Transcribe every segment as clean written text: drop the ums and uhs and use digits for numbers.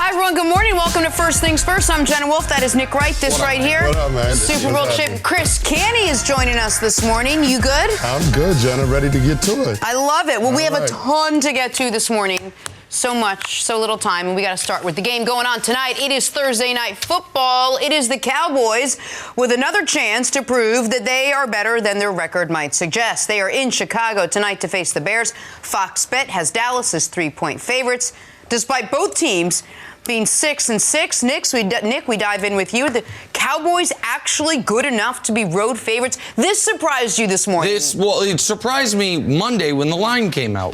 Hi, everyone. Good morning. Welcome to First Things First. I'm Jenna Wolfe. That is Nick Wright. This right here. What up, man? Super Bowl champ Chris Canny is joining us this morning. You good? I'm good, Jenna. Ready to get to it. I love it. Well, we have right. a ton to get to this morning. So much, so little time, and we got to start with the game going on tonight. It is Thursday Night Football. It is the Cowboys with another chance to prove that they are better than their record might suggest. They are in Chicago tonight to face the Bears. Fox Bet has Dallas as 3-point favorites. Despite both teams being 6-6, Nick, we dive in with you. The Cowboys actually good enough to be road favorites. This surprised you this morning. It surprised me Monday when the line came out.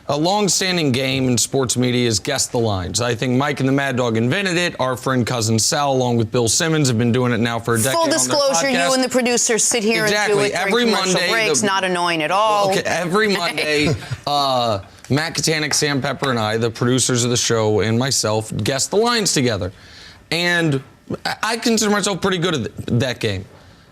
A long-standing game in sports media is guess the lines. I think Mike and the Mad Dog invented it. Our friend Cousin Sal, along with Bill Simmons, have been doing it now for a decade. Full disclosure, you and the producers sit here and do it during commercial breaks. Not annoying at all. Okay, every Monday, Matt Katanick, Sam Pepper, and I, the producers of the show, and myself, guess the lines together. And I consider myself pretty good at that game.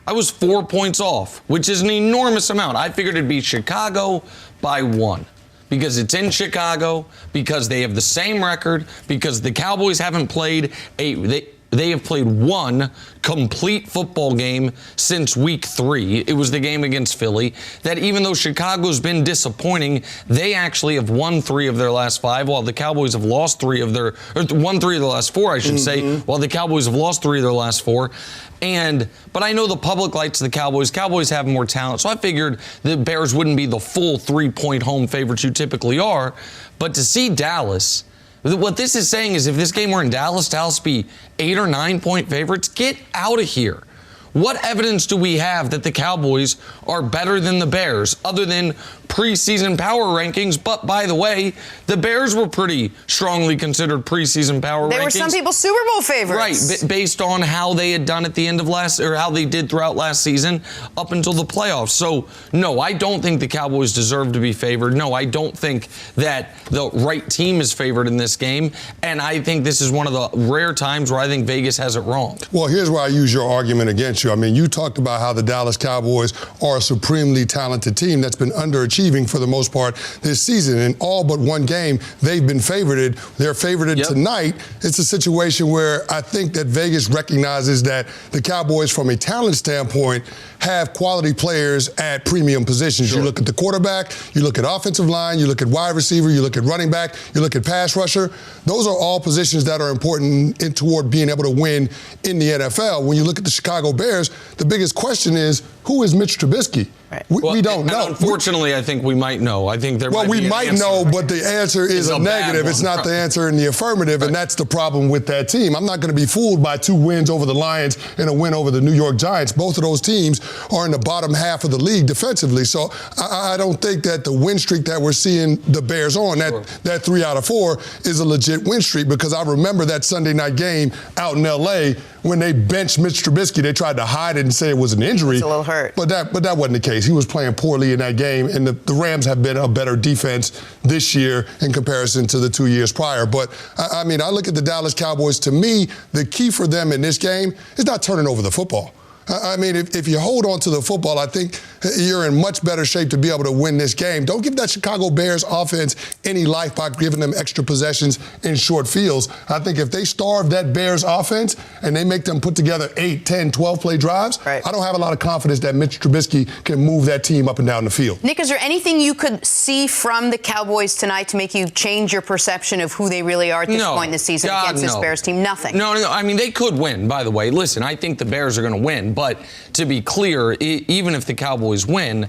I was 4 points off, which is an enormous amount. I figured it'd be Chicago by 1. Because it's in Chicago, because they have the same record, because the Cowboys haven't played they have played one complete football game since week 3. It was the game against Philly. That even though Chicago's been disappointing, they actually have won 3 of their last 5, while the Cowboys have lost won 3 of the last 4, I should say, while the Cowboys have lost 3 of their last 4. But I know the public likes the Cowboys. Cowboys have more talent, so I figured the Bears wouldn't be the full 3-point home favorites you typically are. But to see Dallas, what this is saying is if this game were in Dallas be 8 or 9 point favorites. Get out of here. What evidence do we have that the Cowboys are better than the Bears other than preseason power rankings? But by the way, the Bears were pretty strongly considered preseason power rankings. They were some people's Super Bowl favorites. Right, based on how they had done at the end of how they did throughout last season up until the playoffs. So, no, I don't think the Cowboys deserve to be favored. No, I don't think that the right team is favored in this game. And I think this is one of the rare times where I think Vegas has it wrong. Well, here's where I use your argument against you. I mean, you talked about how the Dallas Cowboys are a supremely talented team that's been underachieving for the most part this season. In all but one game, they've been favorited. They're favorited tonight. It's a situation where I think that Vegas recognizes that the Cowboys, from a talent standpoint, have quality players at premium positions. Sure. You look at the quarterback, you look at offensive line, you look at wide receiver, you look at running back, you look at pass rusher. Those are all positions that are important toward being able to win in the NFL. When you look at the Chicago Bears, the biggest question is, who is Mitch Trubisky? Right. We don't know. Unfortunately, I think we might know. I think there. Well, we might know, but the answer is a negative. It's not the answer in the affirmative, and that's the problem with that team. I'm not going to be fooled by 2 wins over the Lions and a win over the New York Giants. Both of those teams are in the bottom half of the league defensively. So I don't think that the win streak that we're seeing the Bears on, that 3 out of 4, is a legit win streak, because I remember that Sunday night game out in L.A. when they benched Mitch Trubisky. They tried to hide it and say it was an injury. It's a little hurt. But that wasn't the case. He was playing poorly in that game, and the Rams have been a better defense this year in comparison to the 2 years prior. But, I mean, I look at the Dallas Cowboys. To me, the key for them in this game is not turning over the football. I mean, if you hold on to the football, I think you're in much better shape to be able to win this game. Don't give that Chicago Bears offense any life by giving them extra possessions in short fields. I think if they starve that Bears offense and they make them put together 8, 10, 12-play drives, I don't have a lot of confidence that Mitch Trubisky can move that team up and down the field. Nick, is there anything you could see from the Cowboys tonight to make you change your perception of who they really are at this point in the season against this Bears team? Nothing. No. I mean, they could win, by the way. Listen, I think the Bears are going to win. But to be clear, even if the Cowboys win,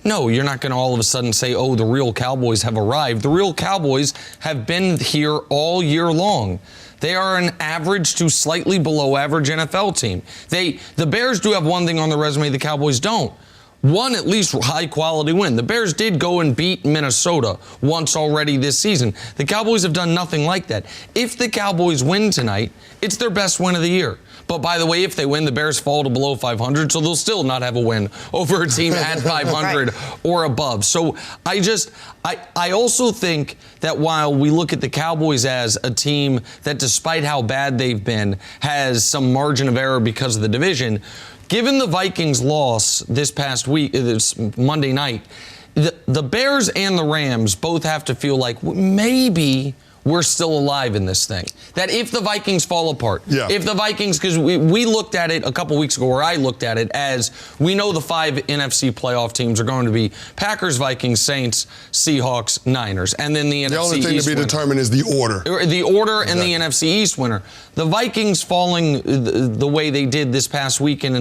no, you're not going to all of a sudden say, oh, the real Cowboys have arrived. The real Cowboys have been here all year long. They are an average to slightly below average NFL team. The Bears do have one thing on their resume the Cowboys don't. One at least high-quality win. The Bears did go and beat Minnesota once already this season. The Cowboys have done nothing like that. If the Cowboys win tonight, it's their best win of the year. But by the way, if they win, the Bears fall to below 500, so they'll still not have a win over a team at 500 or above. So I also think that while we look at the Cowboys as a team that, despite how bad they've been, has some margin of error because of the division, given the Vikings' loss this past week, this Monday night, the Bears and the Rams both have to feel like maybe we're still alive in this thing. That if the Vikings fall apart, if the Vikings, because we looked at it a couple weeks ago, or I looked at it as we know the 5 NFC playoff teams are going to be Packers, Vikings, Saints, Seahawks, Niners, and then the NFC East. The only thing to be determined is the order. The order and the NFC East winner. The Vikings falling the way they did this past weekend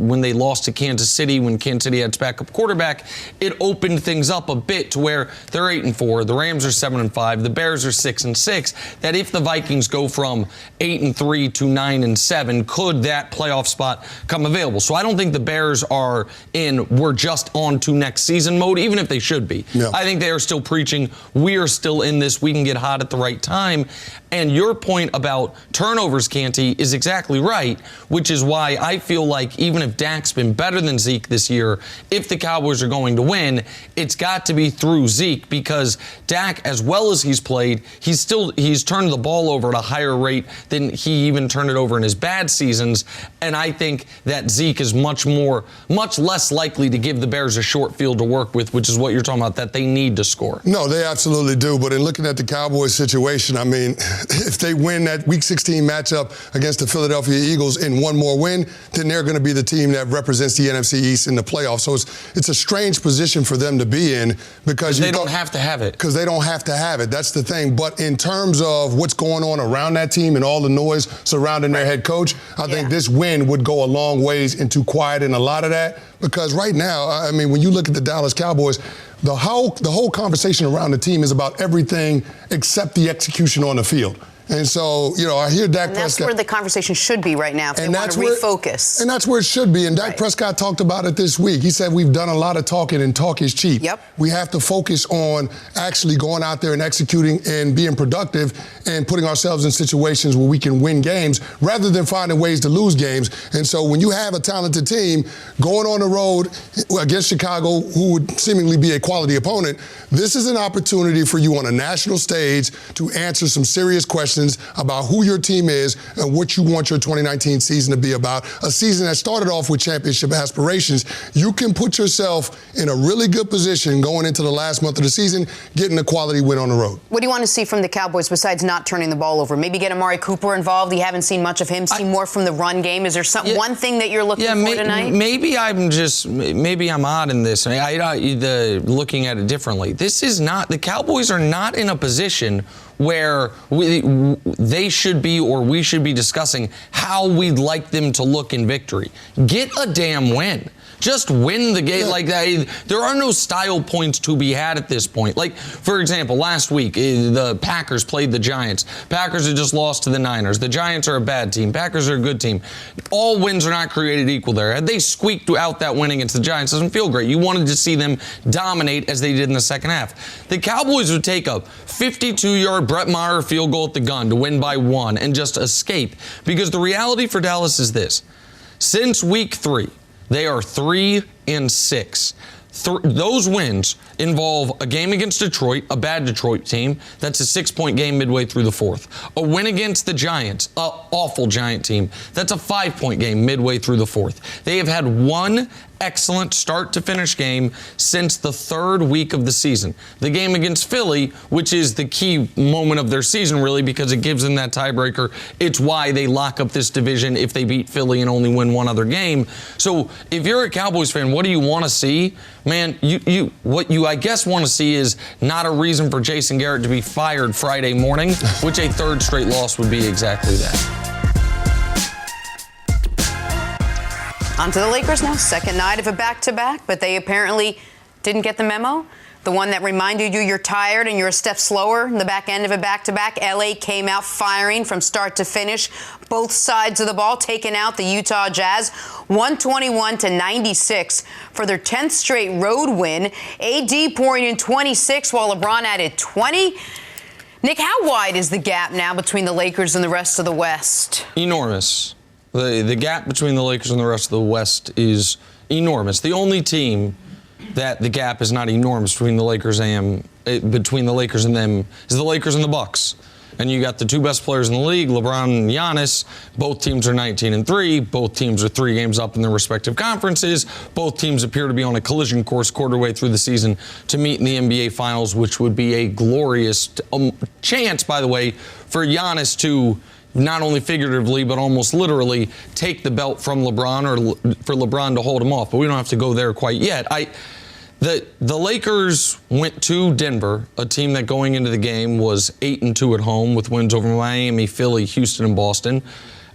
when they lost to Kansas City, when Kansas City had its backup quarterback, it opened things up a bit to where they're 8-4, the Rams are 7-5, the Bears are 6-6. That if the Vikings go from 8-3 to 9-7, could that playoff spot come available? So I don't think the Bears are we're just on to next season mode, even if they should be. Yeah. I think they are still preaching, we are still in this, we can get hot at the right time. And your point about turnovers, Canty, is exactly right, which is why I feel like even if Dak's been better than Zeke this year, if the Cowboys are going to win, it's got to be through Zeke, because Dak, as well as he's played, he's turned the ball over at a higher rate than he even turned it over in his bad seasons. And I think that Zeke is much less likely to give the Bears a short field to work with, which is what you're talking about, that they need to score. No, they absolutely do. But in looking at the Cowboys situation, I mean, if they win that Week 16 matchup against the Philadelphia Eagles in one more win, then they're going to be the team that represents the NFC East in the playoffs. So it's a strange position for them to be in, because they don't have to have it. Because they don't have to have it. That's the thing. But in terms of what's going on around that team and all the noise surrounding their head coach, I think this win would go a long ways into quieting a lot of that. Because right now, I mean, when you look at the Dallas Cowboys, the whole conversation around the team is about everything except the execution on the field. And so, I hear Dak Prescott. And that's where the conversation should be right now, if they want to refocus. And that's where it should be. And Dak Prescott talked about it this week. He said, we've done a lot of talking, and talk is cheap. Yep. We have to focus on actually going out there and executing and being productive and putting ourselves in situations where we can win games rather than finding ways to lose games. And so when you have a talented team going on the road against Chicago, who would seemingly be a quality opponent, this is an opportunity for you on a national stage to answer some serious questions about who your team is and what you want your 2019 season to be about. A season that started off with championship aspirations. You can put yourself in a really good position going into the last month of the season, getting a quality win on the road. What do you want to see from the Cowboys besides not turning the ball over? Maybe get Amari Cooper involved. You haven't seen much of him. See more from the run game. Is there one thing that you're looking for tonight? Maybe I'm odd in this. Looking at it differently. The Cowboys are not in a position where they should be, or we should be discussing how we'd like them to look in victory. Get a damn win. Just win the game like that. There are no style points to be had at this point. Like, for example, last week, the Packers played the Giants. Packers had just lost to the Niners. The Giants are a bad team. Packers are a good team. All wins are not created equal there. Had they squeaked out that win against the Giants, doesn't feel great. You wanted to see them dominate as they did in the second half. The Cowboys would take a 52-yard Brett Maher field goal at the gun to win by 1 and just escape. Because the reality for Dallas is this. Since week 3, they are 3-6. Those wins involve a game against Detroit, a bad Detroit team. That's a 6-point game midway through the fourth. A win against the Giants, an awful Giant team. That's a 5-point game midway through the fourth. They have had one excellent start-to-finish game since the 3rd week of the season. The game against Philly, which is the key moment of their season, really, because it gives them that tiebreaker. It's why they lock up this division if they beat Philly and only win one other game. So if you're a Cowboys fan, what do you want to see? Man, what you, I guess, want to see is not a reason for Jason Garrett to be fired Friday morning, which a 3rd straight loss would be exactly that. On to the Lakers now. Second night of a back-to-back, but they apparently didn't get the memo. The one that reminded you you're tired and you're a step slower in the back end of a back-to-back. LA came out firing from start to finish. Both sides of the ball taking out the Utah Jazz. 121-96 for their 10th straight road win. AD pouring in 26 while LeBron added 20. Nick, how wide is the gap now between the Lakers and the rest of the West? Enormous. The gap between the Lakers and the rest of the West is enormous. The only team that the gap is not enormous between the Lakers and them is the Lakers and the Bucks. and you got the two best players in the league, LeBron and Giannis. Both teams are 19-3. Both teams are 3 games up in their respective conferences. Both teams appear to be on a collision course quarter-way through the season to meet in the NBA Finals, which would be a glorious chance, by the way, for Giannis to not only figuratively but almost literally take the belt from LeBron, or for LeBron to hold him off. But we don't have to go there quite yet. The Lakers went to Denver, a team that going into the game was 8-2 at home with wins over Miami, Philly, Houston, and Boston,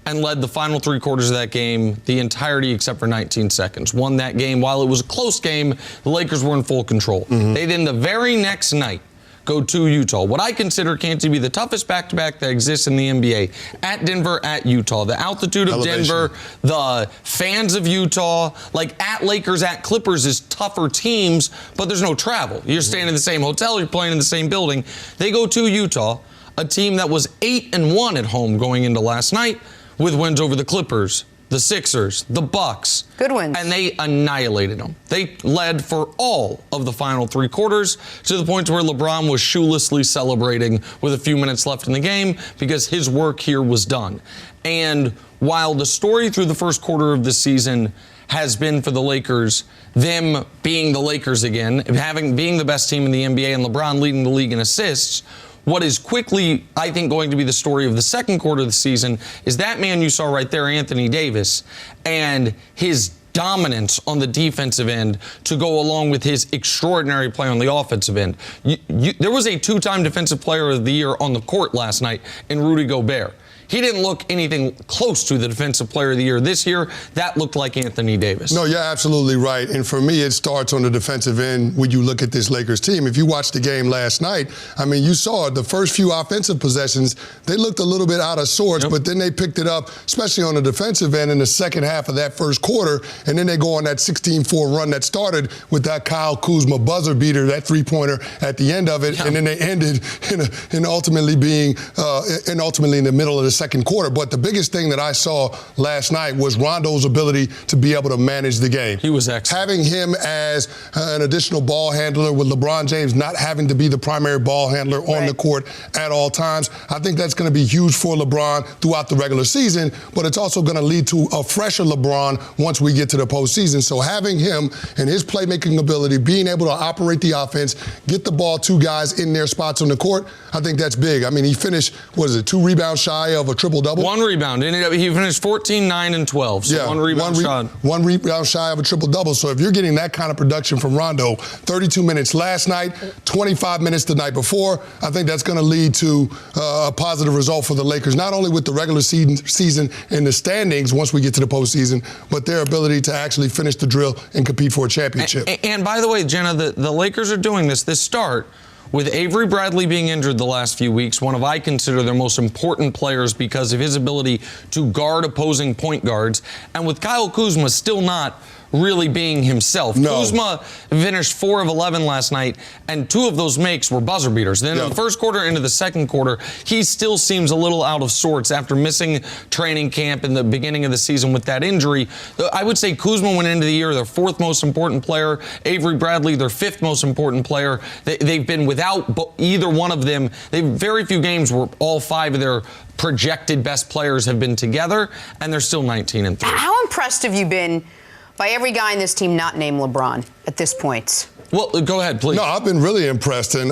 and led the final 3 quarters of that game the entirety except for 19 seconds. Won that game. While it was a close game, the Lakers were in full control. They then the very next night go to Utah. What I consider can't be the toughest back-to-back that exists in the NBA. At Denver, at Utah. The altitude of Denver, the fans of Utah, like at Lakers, at Clippers is tougher teams, but there's no travel. You're staying in the same hotel, you're playing in the same building. They go to Utah, a team that was 8-1 at home going into last night with wins over the Clippers, the Sixers, the Bucks. Good wins. And they annihilated them. They led for all of the final 3 quarters to the point where LeBron was shoelessly celebrating with a few minutes left in the game because his work here was done. And while the story through the first quarter of the season has been for the Lakers, them being the Lakers again, being the best team in the NBA and LeBron leading the league in assists, what is quickly, I think, going to be the story of the second quarter of the season is that man you saw right there, Anthony Davis, and his dominance on the defensive end to go along with his extraordinary play on the offensive end. There was a 2-time Defensive Player of the Year on the court last night in Rudy Gobert. He didn't look anything close to the Defensive Player of the Year this year. That looked like Anthony Davis. No, you're absolutely right. And for me, it starts on the defensive end when you look at this Lakers team. If you watched the game last night, I mean, you saw the first few offensive possessions, they looked a little bit out of sorts, but then they picked it up, especially on the defensive end in the second half of that first quarter. And then they go on that 16-4 run that started with that Kyle Kuzma buzzer beater, that 3-pointer at the end of it. And then they ended in ultimately being in the middle of the second quarter. But the biggest thing that I saw last night was Rondo's ability to be able to manage the game. He was excellent. Having him as an additional ball handler with LeBron James not having to be the primary ball handler on the court at all times, I think that's going to be huge for LeBron throughout the regular season, but it's also going to lead to a fresher LeBron once we get to the postseason. So having him and his playmaking ability, being able to operate the offense, get the ball 2 guys in their spots on the court, I think that's big. I mean, he finished, 2 rebounds shy of a triple-double? 1 rebound. He finished 14, 9, and 12. So 1 rebound shy. 1 rebound shy of a triple-double. So if you're getting that kind of production from Rondo, 32 minutes last night, 25 minutes the night before, I think that's going to lead to a positive result for the Lakers, not only with the regular season and the standings once we get to the postseason, but their ability to actually finish the drill and compete for a championship. And by the way, Jenna, the Lakers are doing this start with Avery Bradley being injured the last few weeks, one of I consider their most important players because of his ability to guard opposing point guards, and with Kyle Kuzma still not really being himself. No. Kuzma finished 4 of 11 last night, and 2 of those makes were buzzer beaters. Then in the first quarter into the second quarter, he still seems a little out of sorts after missing training camp in the beginning of the season with that injury. I would say Kuzma went into the year their 4th most important player, Avery Bradley their 5th most important player. They've been without either one of them. Very few games where all 5 of their projected best players have been together, and they're still 19-3. How impressed have you been by every guy in this team not named LeBron at this point? Well, go ahead, please. No, I've been really impressed, and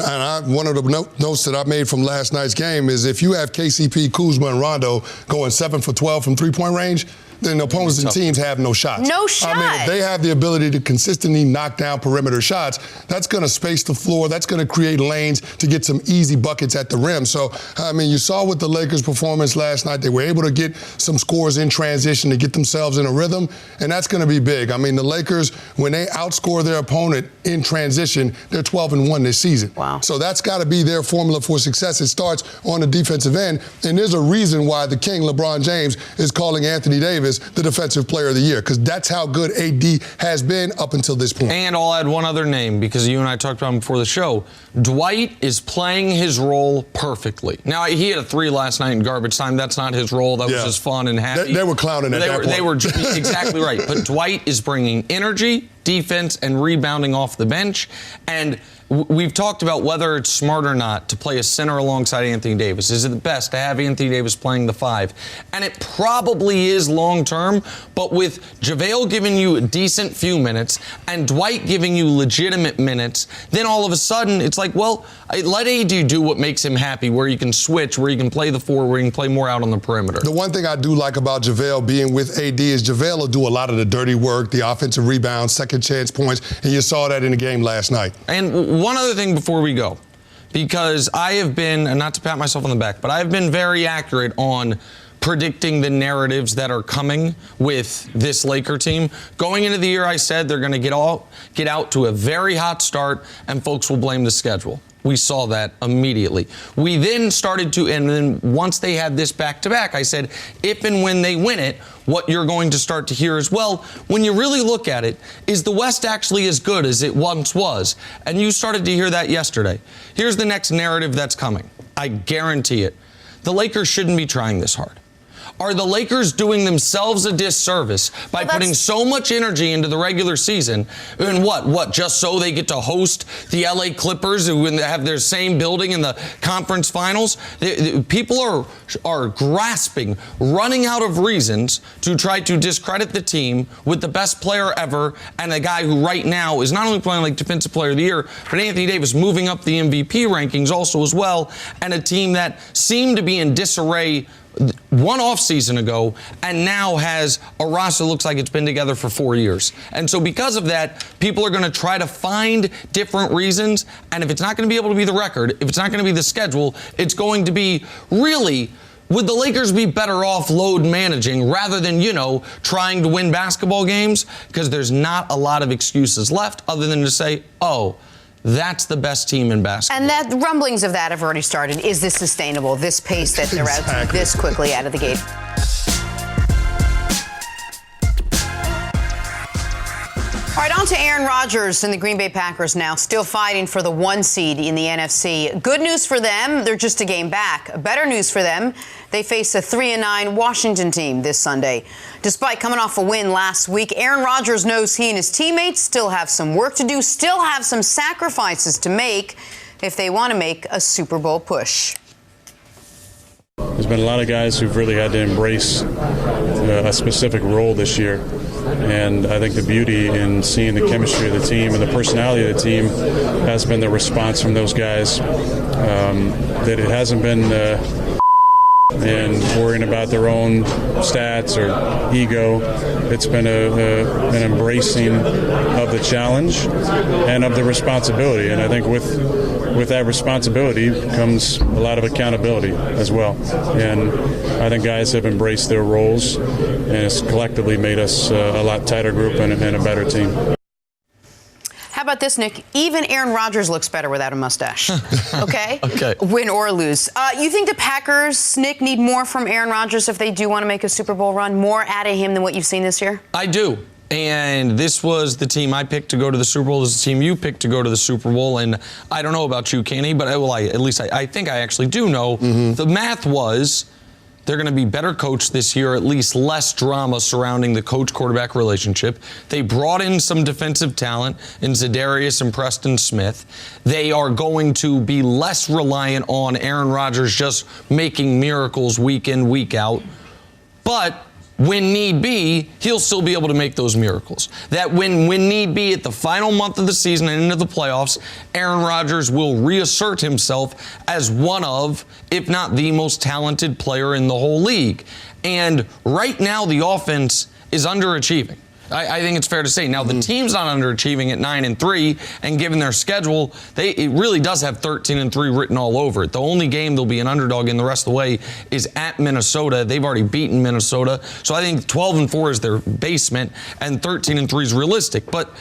one of the notes that I made from last night's game is if you have KCP, Kuzma, and Rondo going 7 for 12 from three-point range, then the opposing teams have no shots. No shot. I mean, if they have the ability to consistently knock down perimeter shots, that's going to space the floor. That's going to create lanes to get some easy buckets at the rim. So, I mean, you saw with the Lakers' performance last night, they were able to get some scores in transition to get themselves in a rhythm, and that's going to be big. I mean, the Lakers, when they outscore their opponent in transition, they're 12-1 this season. Wow. So that's got to be their formula for success. It starts on the defensive end, and there's a reason why the king, LeBron James, is calling Anthony Davis the Defensive Player of the Year, because that's how good AD has been up until this point. And I'll add one other name, because you and I talked about him before the show. Dwight is playing his role perfectly. Now, he had a 3 last night in garbage time. That's not his role. That was just fun and happy. They were clowning at that point. They were exactly right. But Dwight is bringing energy. defense and rebounding off the bench. And we've talked about whether it's smart or not to play a center alongside Anthony Davis. Is it the best to have Anthony Davis playing the 5? And it probably is long term, but with JaVale giving you a decent few minutes and Dwight giving you legitimate minutes, then all of a sudden it's like, well, let AD do what makes him happy, where you can switch, where you can play the 4, where you can play more out on the perimeter. The one thing I do like about JaVale being with AD is JaVale will do a lot of the dirty work, the offensive rebounds, second chance points, and you saw that in the game last night. And one other thing before we go, because I have been, and not to pat myself on the back, but I've been very accurate on predicting the narratives that are coming with this Laker team. Going into the year, I said they're going to get out to a very hot start, and folks will blame the schedule. We saw that immediately. We then started to, and then once they had this back-to-back, I said, if and when they win it, what you're going to start to hear as well, when you really look at it, is the West actually as good as it once was? And you started to hear that yesterday. Here's the next narrative that's coming. I guarantee it. The Lakers shouldn't be trying this hard. Are the Lakers doing themselves a disservice by putting so much energy into the regular season? And what, just so they get to host the LA Clippers who have their same building in the conference finals? People are grasping, running out of reasons to try to discredit the team with the best player ever and a guy who right now is not only playing like Defensive Player of the Year, but Anthony Davis moving up the MVP rankings also as well, and a team that seemed to be in disarray one off season ago and now has a roster that looks like it's been together for 4 years. And so because of that, people are going to try to find different reasons. And if it's not going to be able to be the record, if it's not going to be the schedule, it's going to be really, would the Lakers be better off load managing rather than, trying to win basketball games? Because there's not a lot of excuses left other than to say, oh, that's the best team in basketball. And the rumblings of that have already started. Is this sustainable, this pace that they're out this quickly out of the gate? All right, on to Aaron Rodgers and the Green Bay Packers now, still fighting for the 1 seed in the NFC. Good news for them, they're just a game back. Better news for them, they face a 3-9 Washington team this Sunday. Despite coming off a win last week, Aaron Rodgers knows he and his teammates still have some work to do, still have some sacrifices to make if they want to make a Super Bowl push. There's been a lot of guys who've really had to embrace a specific role this year. And I think the beauty in seeing the chemistry of the team and the personality of the team has been the response from those guys. That it hasn't been and worrying about their own stats or ego. It's been an embracing of the challenge and of the responsibility. And I think with that responsibility comes a lot of accountability as well. And I think guys have embraced their roles, and it's collectively made us a lot tighter group and a better team. How about this, Nick? Even Aaron Rodgers looks better without a mustache. Okay? Okay. Win or lose. You think the Packers, Nick, need more from Aaron Rodgers if they do want to make a Super Bowl run? More out of him than what you've seen this year? I do. And this was the team I picked to go to the Super Bowl. This is the team you picked to go to the Super Bowl. And I don't know about you, Kenny, but I think I actually do know. Mm-hmm. The math was they're going to be better coached this year, at least less drama surrounding the coach-quarterback relationship. They brought in some defensive talent in Za'Darius and Preston Smith. They are going to be less reliant on Aaron Rodgers just making miracles week in, week out. But when need be, he'll still be able to make those miracles. That when need be at the final month of the season and into the playoffs, Aaron Rodgers will reassert himself as one of, if not the most talented player in the whole league. And right now, the offense is underachieving. I think it's fair to say. Now, the team's not underachieving at 9-3, and given their schedule, it really does have 13-3 written all over it. The only game they'll be an underdog in the rest of the way is at Minnesota. They've already beaten Minnesota. So I think 12-4 is their basement, and 13-3 is realistic. But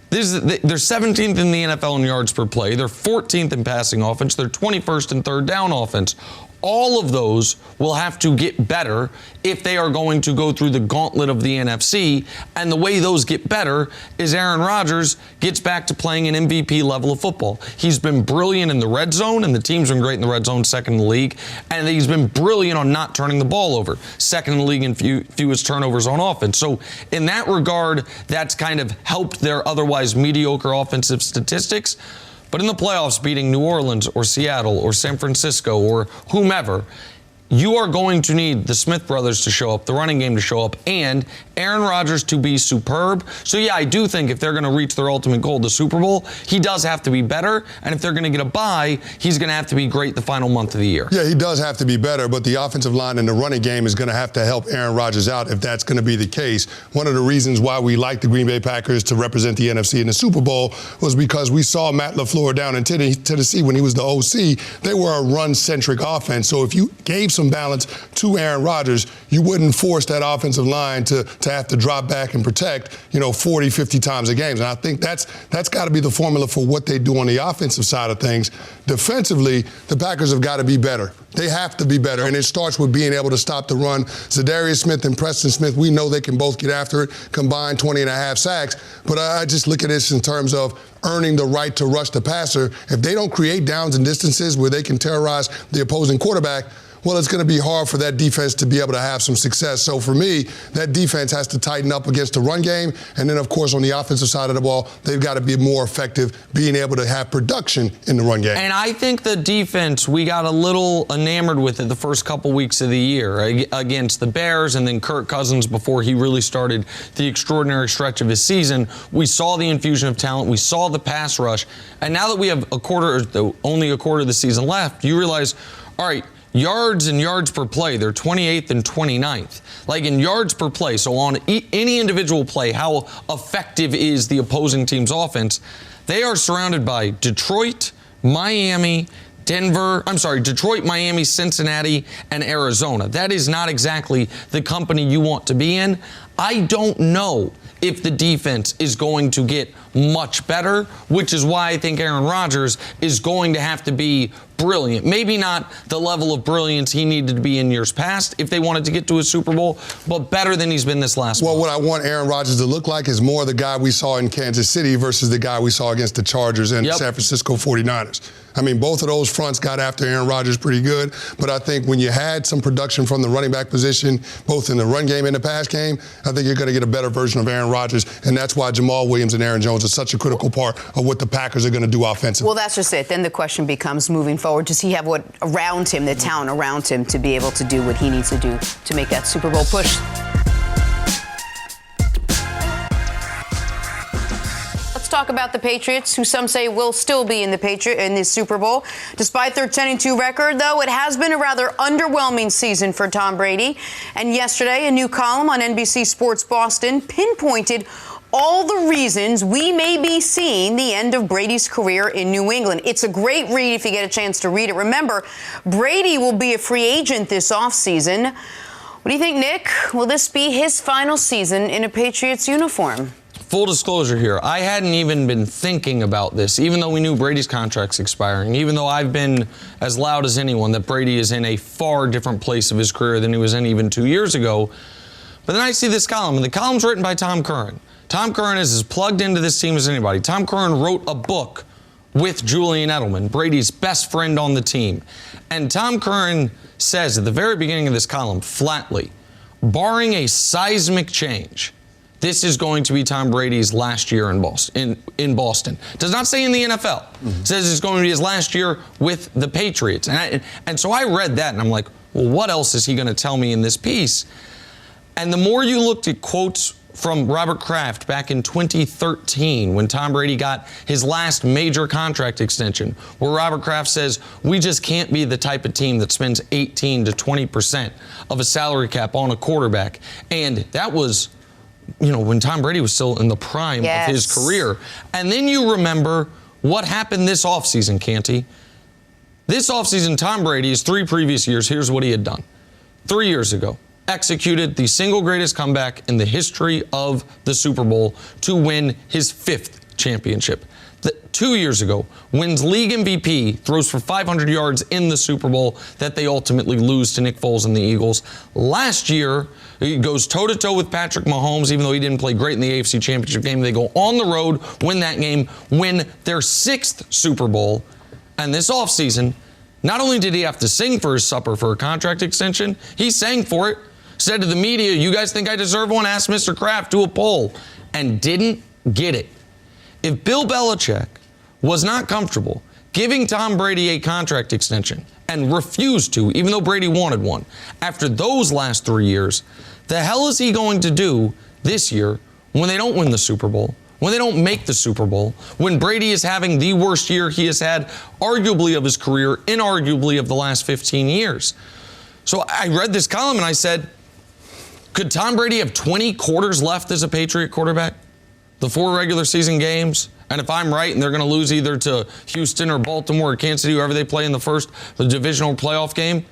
they're 17th in the NFL in yards per play. They're 14th in passing offense. They're 21st in third down offense. All of those will have to get better if they are going to go through the gauntlet of the NFC. And the way those get better is Aaron Rodgers gets back to playing an MVP level of football. He's been brilliant in the red zone, and the team's been great in the red zone, second in the league. And he's been brilliant on not turning the ball over, second in the league in fewest turnovers on offense. So in that regard, that's kind of helped their otherwise mediocre offensive statistics. But in the playoffs, beating New Orleans or Seattle or San Francisco or whomever, you are going to need the Smith brothers to show up, the running game to show up, and Aaron Rodgers to be superb. So, yeah, I do think if they're going to reach their ultimate goal, the Super Bowl, he does have to be better. And if they're going to get a bye, he's going to have to be great the final month of the year. Yeah, he does have to be better, but the offensive line and the running game is going to have to help Aaron Rodgers out if that's going to be the case. One of the reasons why we like the Green Bay Packers to represent the NFC in the Super Bowl was because we saw Matt LaFleur down in Tennessee when he was the OC. They were a run-centric offense. So if you gave some balance to Aaron Rodgers, you wouldn't force that offensive line to have to drop back and protect, 40, 50 times a game. And I think that's got to be the formula for what they do on the offensive side of things. Defensively, the Packers have got to be better. They have to be better, and it starts with being able to stop the run. Za'Darius Smith and Preston Smith, we know they can both get after it, combined 20.5 sacks. But I just look at this in terms of earning the right to rush the passer. If they don't create downs and distances where they can terrorize the opposing quarterback, well, it's going to be hard for that defense to be able to have some success. So for me, that defense has to tighten up against the run game. And then, of course, on the offensive side of the ball, they've got to be more effective being able to have production in the run game. And I think the defense, we got a little enamored with it the first couple weeks of the year against the Bears and then Kirk Cousins before he really started the extraordinary stretch of his season. We saw the infusion of talent. We saw the pass rush. And now that we have only a quarter of the season left, you realize, all right, yards and yards per play, they're 28th and 29th. Like in yards per play, so on any individual play, how effective is the opposing team's offense? They are surrounded by Detroit, Miami, Cincinnati, and Arizona. That is not exactly the company you want to be in. I don't know if the defense is going to get much better, which is why I think Aaron Rodgers is going to have to be brilliant. Maybe not the level of brilliance he needed to be in years past if they wanted to get to a Super Bowl, but better than he's been this last month. Well, what I want Aaron Rodgers to look like is more the guy we saw in Kansas City versus the guy we saw against the Chargers and San Francisco 49ers. I mean, both of those fronts got after Aaron Rodgers pretty good, but I think when you had some production from the running back position, both in the run game and the pass game, I think you're going to get a better version of Aaron Rodgers, and that's why Jamal Williams and Aaron Jones are such a critical part of what the Packers are going to do offensively. Well, that's just it. Then the question becomes, moving forward, does he have what around him, the talent around him, to be able to do what he needs to do to make that Super Bowl push? Let's talk about the Patriots, who some say will still be in the Super Bowl. Despite their 10-2 record, though, it has been a rather underwhelming season for Tom Brady. And yesterday, a new column on NBC Sports Boston pinpointed all the reasons we may be seeing the end of Brady's career in New England. It's a great read if you get a chance to read it. Remember, Brady will be a free agent this offseason. What do you think, Nick? Will this be his final season in a Patriots uniform? Full disclosure here, I hadn't even been thinking about this, even though we knew Brady's contract's expiring, even though I've been as loud as anyone that Brady is in a far different place of his career than he was in even 2 years ago. But then I see this column, and the column's written by Tom Curran. Tom Curran is as plugged into this team as anybody. Tom Curran wrote a book with Julian Edelman, Brady's best friend on the team. And Tom Curran says at the very beginning of this column, flatly, barring a seismic change, this is going to be Tom Brady's last year in Boston. Does not say in the NFL. Says it's going to be his last year with the Patriots. And so I read that, and I'm like, well, what else is he going to tell me in this piece? And the more you looked at quotes from Robert Kraft back in 2013 when Tom Brady got his last major contract extension, where Robert Kraft says, we just can't be the type of team that spends 18 to 20% of a salary cap on a quarterback. And that was, when Tom Brady was still in the prime of his career. And then you remember what happened this offseason, Canty. This offseason, Tom Brady's 3 previous years, here's what he had done. 3 years ago, executed the single greatest comeback in the history of the Super Bowl to win his 5th championship. 2 years ago, wins league MVP, throws for 500 yards in the Super Bowl that they ultimately lose to Nick Foles and the Eagles. Last year, he goes toe-to-toe with Patrick Mahomes, even though he didn't play great in the AFC Championship game. They go on the road, win that game, win their 6th Super Bowl. And this offseason, not only did he have to sing for his supper for a contract extension, he sang for it. Said to the media, you guys think I deserve one? Ask Mr. Kraft, do a poll. And didn't get it. If Bill Belichick was not comfortable giving Tom Brady a contract extension and refused to, even though Brady wanted one, after those last 3 years, the hell is he going to do this year when they don't win the Super Bowl, when they don't make the Super Bowl, when Brady is having the worst year he has had arguably of his career, inarguably of the last 15 years? So I read this column and I said, could Tom Brady have 20 quarters left as a Patriot quarterback? The 4 regular season games? And if I'm right and they're going to lose either to Houston or Baltimore or Kansas City, whoever they play in the divisional playoff game,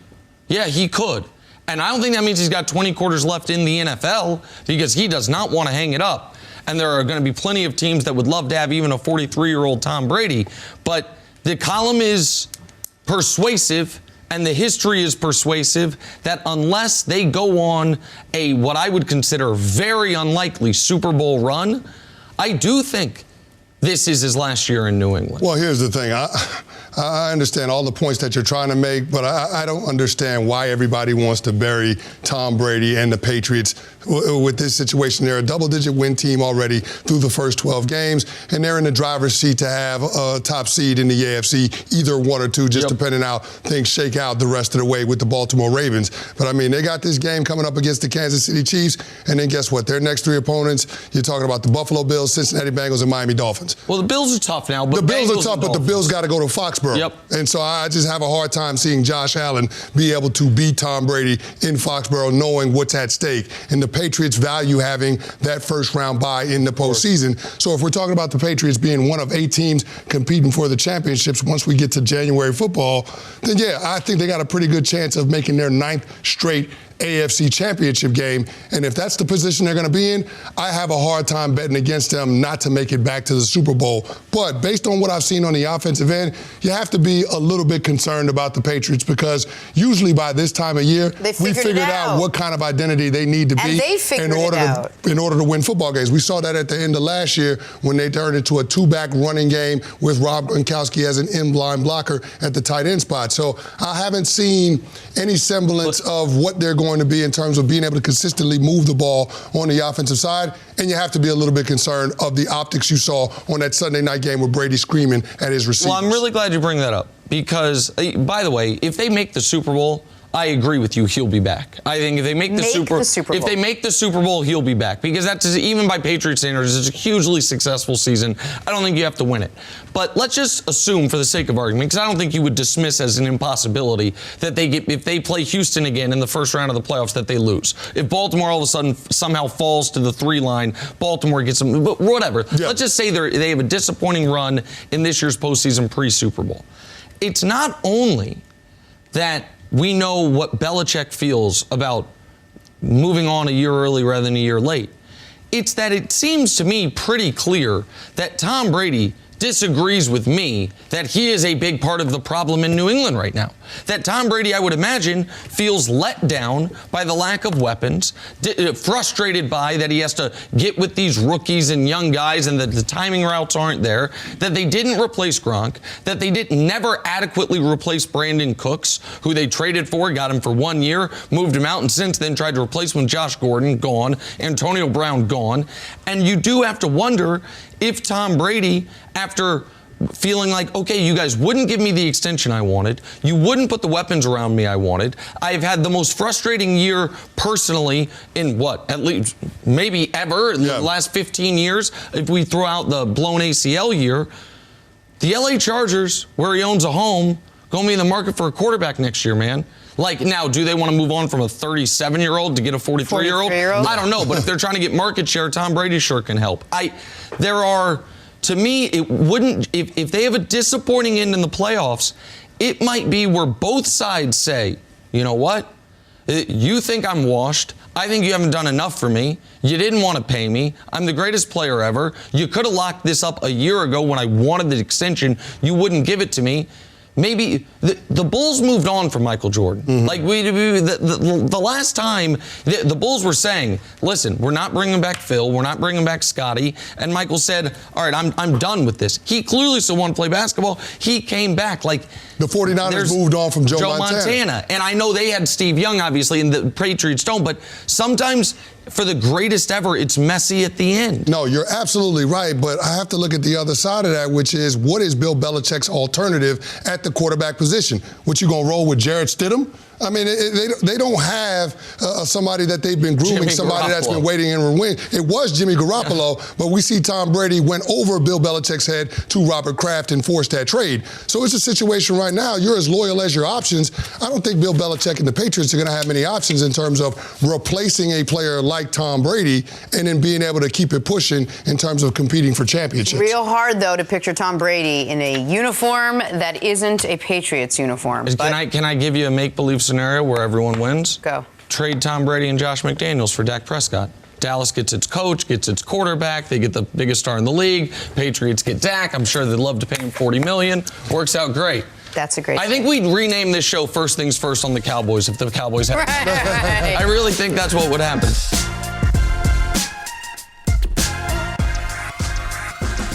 yeah, he could. And I don't think that means he's got 20 quarters left in the NFL, because he does not want to hang it up. And there are going to be plenty of teams that would love to have even a 43-year-old Tom Brady. But the column is persuasive, and the history is persuasive, that unless they go on a what I would consider very unlikely Super Bowl run, I do think this is his last year in New England. Well, here's the thing. I understand all the points that you're trying to make, but I don't understand why everybody wants to bury Tom Brady and the Patriots with this situation. They're a double-digit win team already through the first 12 games, and they're in the driver's seat to have a top seed in the AFC, either 1 or 2, just depending how things shake out the rest of the way with the Baltimore Ravens. But, I mean, they got this game coming up against the Kansas City Chiefs, and then guess what? Their next 3 opponents, you're talking about the Buffalo Bills, Cincinnati Bengals, and Miami Dolphins. Well, the Bills are tough now, but the Bills are tough, but the Bills got to go to Foxborough. Yep. And so I just have a hard time seeing Josh Allen be able to beat Tom Brady in Foxborough, knowing what's at stake. And the Patriots value having that first-round bye in the postseason. So if we're talking about the Patriots being one of 8 teams competing for the championships once we get to January football, then, yeah, I think they got a pretty good chance of making their 9th straight AFC championship game. And if that's the position they're going to be in, I have a hard time betting against them not to make it back to the Super Bowl. But based on what I've seen on the offensive end, you have to be a little bit concerned about the Patriots, because usually by this time of year, we figured out what kind of identity they need to be in order to win football games. We saw that at the end of last year when they turned into a 2-back running game with Rob Gronkowski as an in-line blocker at the tight end spot. So I haven't seen any semblance of what they're going to be in terms of being able to consistently move the ball on the offensive side. And you have to be a little bit concerned of the optics you saw on that Sunday night game with Brady screaming at his receivers. Well, I'm really glad you bring that up, because, by the way, if they make the Super Bowl, I agree with you, he'll be back. I think if they make the Super Bowl, if they make the Super Bowl, he'll be back, because that's, even by Patriots standards, it's a hugely successful season. I don't think you have to win it. But let's just assume, for the sake of argument, because I don't think you would dismiss as an impossibility that if they play Houston again in the first round of the playoffs, that they lose. If Baltimore all of a sudden somehow falls to the 3 line, Baltimore gets them, but whatever. Yeah. Let's just say they have a disappointing run in this year's postseason pre-Super Bowl. It's not only that we know what Belichick feels about moving on a year early rather than a year late. It's that it seems to me pretty clear that Tom Brady disagrees with me that he is a big part of the problem in New England right now. That Tom Brady, I would imagine, feels let down by the lack of weapons, frustrated by that he has to get with these rookies and young guys and that the timing routes aren't there, that they didn't replace Gronk, that they never adequately replace Brandon Cooks, who they traded for, got him for 1 year, moved him out, and since then tried to replace him with Josh Gordon, gone, Antonio Brown, gone. And you do have to wonder if Tom Brady, after feeling like, okay, you guys wouldn't give me the extension I wanted, you wouldn't put the weapons around me I wanted, I've had the most frustrating year personally in at least maybe ever in the last 15 years, if we throw out the blown ACL year. The LA Chargers, where he owns a home, going to be in the market for a quarterback next year, man. Like, now, do they want to move on from a 37-year-old to get a 43-year-old? I don't know, but if they're trying to get market share, Tom Brady sure can help. To me, it wouldn't, if they have a disappointing end in the playoffs, it might be where both sides say, you know what? You think I'm washed. I think you haven't done enough for me. You didn't want to pay me. I'm the greatest player ever. You could have locked this up a year ago when I wanted the extension. You wouldn't give it to me. Maybe the Bulls moved on from Michael Jordan. Mm-hmm. Like the last time the Bulls were saying, listen, we're not bringing back Phil, we're not bringing back Scotty, and Michael said, all right, I'm done with this. He clearly still wanted to play basketball. He came back. Like the 49ers moved on from Joe Montana. And I know they had Steve Young, obviously, and the Patriots don't, but sometimes for the greatest ever, it's messy at the end. No, you're absolutely right, but I have to look at the other side of that, which is what is Bill Belichick's alternative at the quarterback position? What, you gonna roll with Jarrett Stidham? I mean, they don't have somebody that they've been grooming, somebody that's been waiting in the wing. It was Jimmy Garoppolo, but we see Tom Brady went over Bill Belichick's head to Robert Kraft and forced that trade. So it's a situation right now, you're as loyal as your options. I don't think Bill Belichick and the Patriots are going to have many options in terms of replacing a player like Tom Brady and then being able to keep it pushing in terms of competing for championships. Real hard, though, to picture Tom Brady in a uniform that isn't a Patriots uniform. Can I give you a make-believe scenario where everyone wins? Go. Trade Tom Brady and Josh McDaniels for Dak Prescott. Dallas gets its coach, gets its quarterback. They get the biggest star in the league. Patriots get Dak. I'm sure they'd love to pay him $40 million. Works out great. That's a great I think we'd rename this show First Things First on the Cowboys if the Cowboys had. Right. I really think that's what would happen.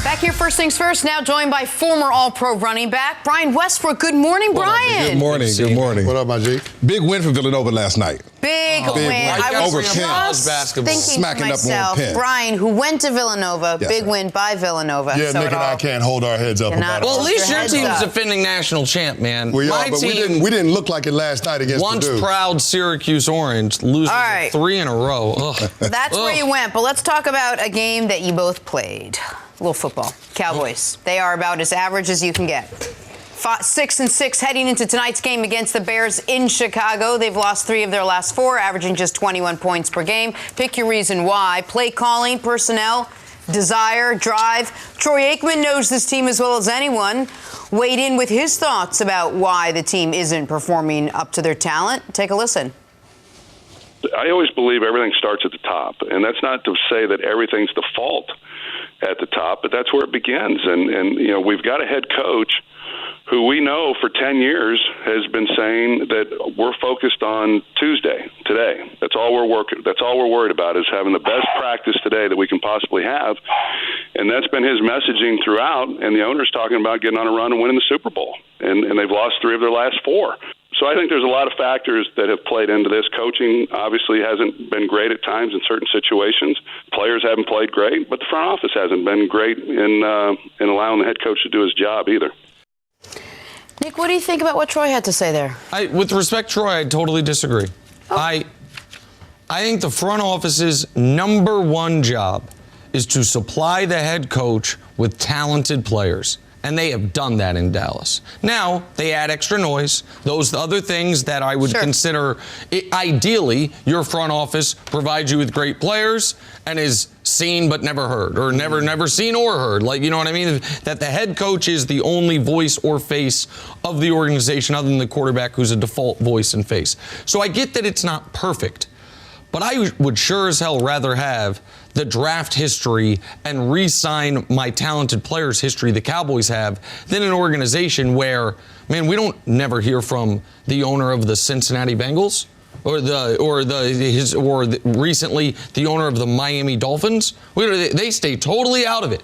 Back here, First Things First, now joined by former All-Pro running back Brian Westbrook. Good morning, Brian. Good morning. Good morning. What up, my G? Big win for Villanova last night. Big win. I was over just 10. thinking Smacking to up on myself, Penn. Brian, who went to Villanova, Yes, big sir. win by Villanova. Yeah, so Nick and I can't hold our heads up about it. Well, at least your Heads team's up. defending national champ, man. We My are, but team, we didn't look like it last night against once Purdue. proud Syracuse Orange, loses All right. 3 in a row. Ugh. That's where you went, but let's talk about a game that you both played. A little football. Cowboys. They are about as average as you can get. 6-6 heading into tonight's game against the Bears in Chicago. They've lost 3 of their last 4, averaging just 21 points per game. Pick your reason why. Play calling, personnel, desire, drive. Troy Aikman knows this team as well as anyone. Weighed in with his thoughts about why the team isn't performing up to their talent. Take a listen. I always believe everything starts at the top, and that's not to say that everything's the fault at the top, but that's where it begins. And you know, we've got a head coach who we know for 10 years has been saying that we're focused on Tuesday, today. That's all we're worried about, is having the best practice today that we can possibly have. And that's been his messaging throughout, and the owner's talking about getting on a run and winning the Super Bowl. And they've lost 3 of their last 4. So I think there's a lot of factors that have played into this. Coaching obviously hasn't been great at times in certain situations. Players haven't played great, but the front office hasn't been great in allowing the head coach to do his job either. Nick, what do you think about what Troy had to say there? With respect, Troy, I totally disagree. Oh. I think the front office's number 1 job is to supply the head coach with talented players. And they have done that in Dallas. Now, they add extra noise. Those other things that I would consider, ideally, your front office provides you with great players and is seen but never heard, or never seen or heard. Like, you know what I mean? That the head coach is the only voice or face of the organization other than the quarterback, who's a default voice and face. So I get that it's not perfect. But I would sure as hell rather have the draft history and re-sign my talented players history the Cowboys have than an organization where, man, we don't never hear from the owner of the Cincinnati Bengals recently the owner of the Miami Dolphins. They stay totally out of it.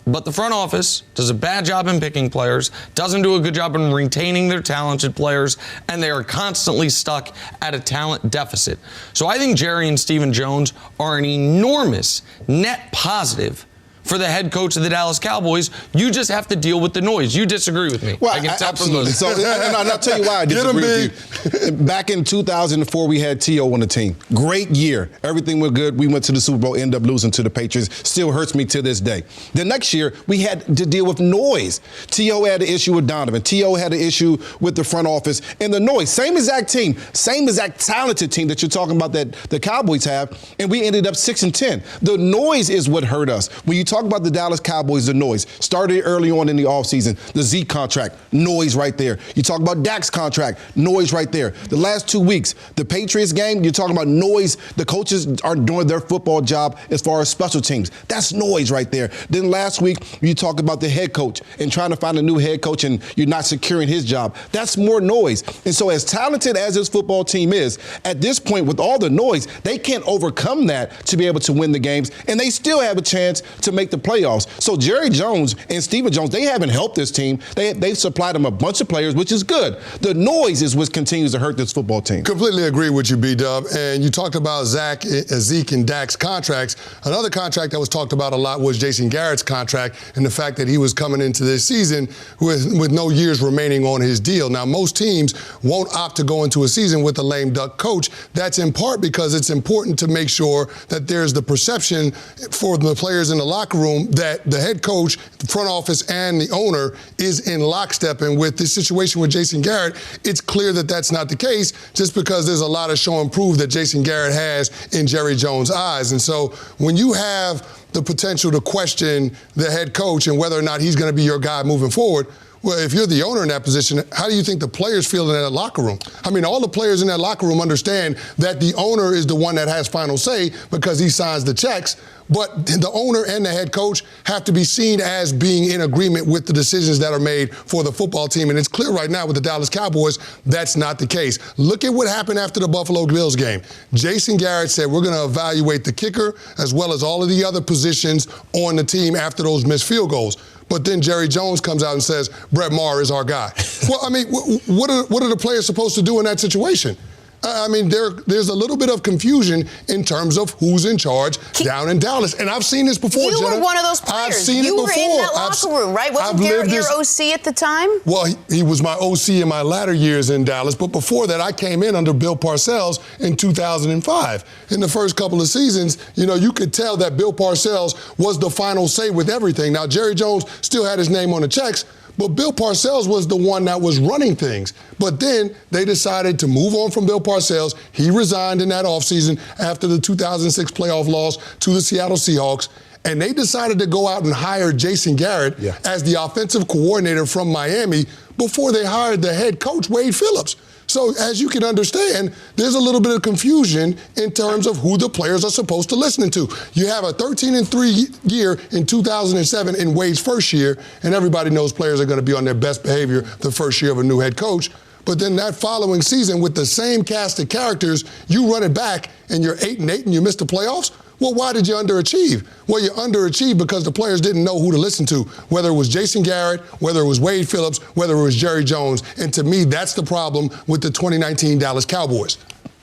But the front office does a bad job in picking players, doesn't do a good job in retaining their talented players, and they are constantly stuck at a talent deficit. So I think Jerry and Stephen Jones are an enormous net positive for the head coach of the Dallas Cowboys. You just have to deal with the noise. You disagree with me. Well, I can tell absolutely. So, and I'll tell you why I disagree with you. Back in 2004, we had T.O. on the team. Great year. Everything went good. We went to the Super Bowl, ended up losing to the Patriots. Still hurts me to this day. The next year, we had to deal with noise. T.O. had an issue with Donovan. T.O. had an issue with the front office. And the noise, same exact team, same exact talented team that you're talking about that the Cowboys have, and we ended up 6-10. The noise is what hurt us. When you talk talk about the Dallas Cowboys, the noise. Started early on in the offseason. The Zeke contract, noise right there. You talk about Dak's contract, noise right there. The last 2 weeks, the Patriots game, you're talking about noise. The coaches aren't doing their football job as far as special teams. That's noise right there. Then last week, you talk about the head coach and trying to find a new head coach and you're not securing his job. That's more noise. And so as talented as this football team is, at this point with all the noise, they can't overcome that to be able to win the games, and they still have a chance to make the playoffs. So Jerry Jones and Stephen Jones, they haven't helped this team. They've supplied them a bunch of players, which is good. The noise is what continues to hurt this football team. Completely agree with you, B-Dub. And you talked about Zeke and Dak's contracts. Another contract that was talked about a lot was Jason Garrett's contract and the fact that he was coming into this season with no years remaining on his deal. Now, most teams won't opt to go into a season with a lame duck coach. That's in part because it's important to make sure that there's the perception for the players in the locker room that the head coach, the front office, and the owner is in lockstep. And with this situation with Jason Garrett, it's clear that that's not the case just because there's a lot of show and prove that Jason Garrett has in Jerry Jones' eyes. And so when you have the potential to question the head coach and whether or not he's going to be your guy moving forward, well, if you're the owner in that position, how do you think the players feel in that locker room? I mean, all the players in that locker room understand that the owner is the one that has final say because he signs the checks, but the owner and the head coach have to be seen as being in agreement with the decisions that are made for the football team. And it's clear right now with the Dallas Cowboys, that's not the case. Look at what happened after the Buffalo Bills game. Jason Garrett said, we're going to evaluate the kicker as well as all of the other positions on the team after those missed field goals. But then Jerry Jones comes out and says, Brett Maher is our guy. Well, I mean, what are the players supposed to do in that situation? I mean, there's a little bit of confusion in terms of who's in charge down in Dallas. And I've seen this before, You Jenna. were one of those players. I've seen you it before. were in that locker room, right? Wasn't Garrett your OC at the time? Well, he was my OC in my latter years in Dallas. But before that, I came in under Bill Parcells in 2005. In the first couple of seasons, you could tell that Bill Parcells was the final say with everything. Now, Jerry Jones still had his name on the checks, but Bill Parcells was the one that was running things. But then they decided to move on from Bill Parcells. He resigned in that offseason after the 2006 playoff loss to the Seattle Seahawks. And they decided to go out and hire Jason Garrett as the offensive coordinator from Miami before they hired the head coach, Wade Phillips. So as you can understand, there's a little bit of confusion in terms of who the players are supposed to listen to. You have a 13-3 year in 2007 in Wade's first year, and everybody knows players are going to be on their best behavior the first year of a new head coach. But then that following season with the same cast of characters, you run it back and you're 8-8 and you miss the playoffs? Well, why did you underachieve? Well, you underachieved because the players didn't know who to listen to, whether it was Jason Garrett, whether it was Wade Phillips, whether it was Jerry Jones. And to me, that's the problem with the 2019 Dallas Cowboys.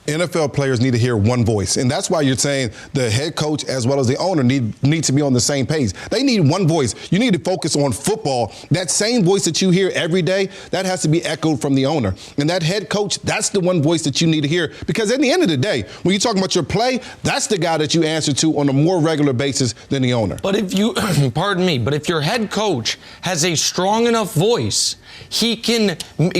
NFL players need to hear one voice, and that's why you're saying the head coach as well as the owner need to be on the same page. They need one voice. You need to focus on football. That same voice that you hear every day, that has to be echoed from the owner. And that head coach, that's the one voice that you need to hear, because at the end of the day, when you're talking about your play, that's the guy that you answer to on a more regular basis than the owner. But if you, pardon me, but if your head coach has a strong enough voice, he can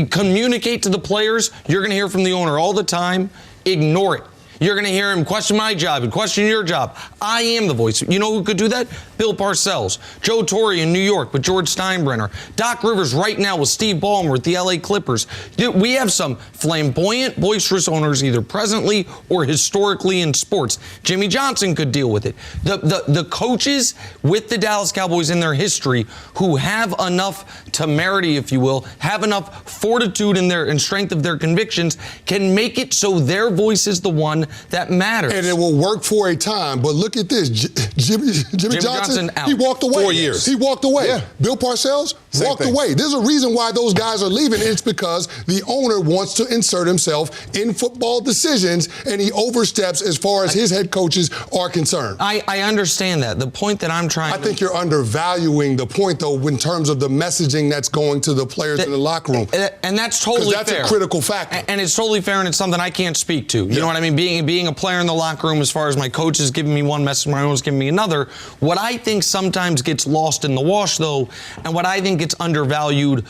communicate to the players. You're going to hear from the owner all the time. Ignore it. You're going to hear him question my job and question your job. I am the voice. You know who could do that? Bill Parcells. Joe Torre in New York with George Steinbrenner. Doc Rivers right now with Steve Ballmer with the LA Clippers. We have some flamboyant, boisterous owners either presently or historically in sports. Jimmy Johnson could deal with it. The coaches with the Dallas Cowboys in their history who have enough temerity, if you will, have enough fortitude in their and strength of their convictions can make it so their voice is the one that matters. And it will work for a time. But look at this. Jimmy Johnson out. He walked away. 4 years. He walked away. Yeah. Bill Parcells walked away. There's a reason why those guys are leaving. It's because the owner wants to insert himself in football decisions, and he oversteps as far as his head coaches are concerned. I understand that. The point that I'm trying I think you're undervaluing the point, though, in terms of the messaging that's going to the players in the locker room. And that's totally fair. Because that's a critical factor. And it's totally fair, and it's something I can't speak to. You know what I mean? Being a player in the locker room, as far as my coach is giving me one message, my owner's giving me another. What I think sometimes gets lost in the wash, though, and what I think gets undervalued